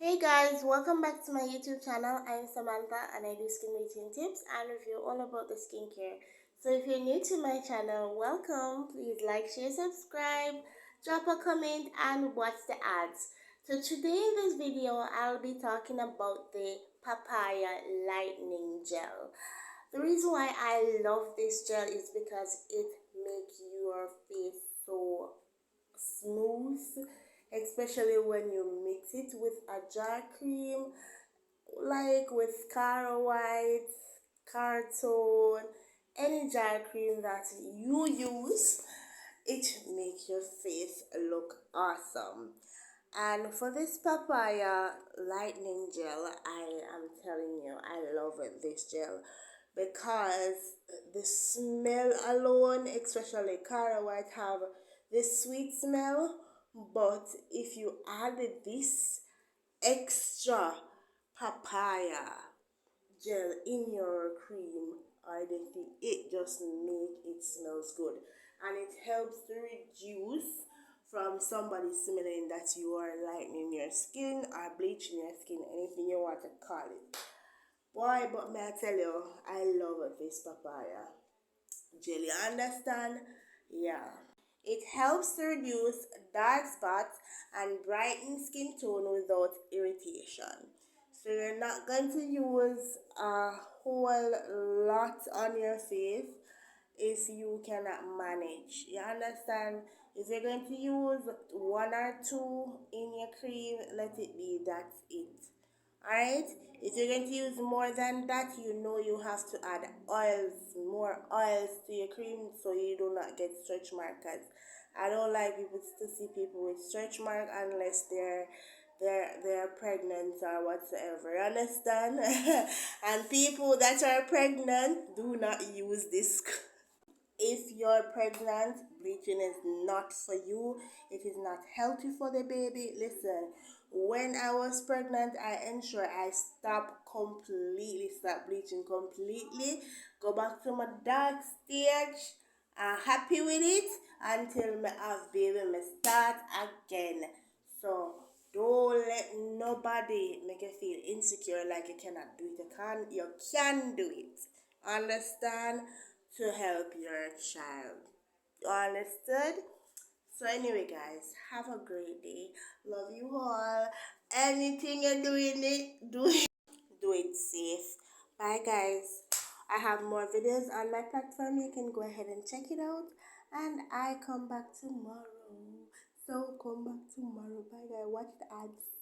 Hey guys, welcome back to my YouTube channel. I'm Samantha and I do skin routine tips and review all about the skincare. So if you're new to my channel, welcome. Please like, share, subscribe, drop a comment and watch the ads. So today in this video, I'll be talking about the Papaya Lightening Gel. The reason why I love this gel is because it makes your face so smooth, especially when you mix it with a jar cream, like with Caro White, Cartone, any jar cream that you use. It makes your face look awesome. And for this papaya lightening gel, I am telling you, I love this gel because the smell alone, especially Cara White, have this sweet smell. But if you add this extra papaya gel in your cream, I don't think it just make it smells good, and it helps to reduce from somebody smelling that you are lightening your skin or bleaching your skin, anything you want to call it. Boy, but may I tell you, I love this papaya gel. You understand? Yeah. It helps to reduce dark spots and brighten skin tone without irritation. So you're not going to use a whole lot on your face if you cannot manage. You understand? If you're going to use one or two in your cream, let it be, that's it. Alright? If you're going to use more than that, you know you have to add oils, more oils to your cream so you do not get stretch marks. I don't like people to see people with stretch mark unless they're pregnant or whatsoever. You understand? And people that are pregnant, do not use this. If you're pregnant, bleaching is not for you. It is not healthy for the baby. Listen, when I was pregnant, I ensured I stop bleaching completely, go back to my dark stage, happy with it until me have baby, me start again. So don't let nobody make you feel insecure like you cannot do it. You can do it. Understand? To help your child. Understood? So anyway guys, have a great day. Love you all. Anything you're doing it, do it safe. Bye guys. I have more videos on my platform. You can go ahead and check it out. And I come back tomorrow. So come back tomorrow. Bye guys. Watch the ads.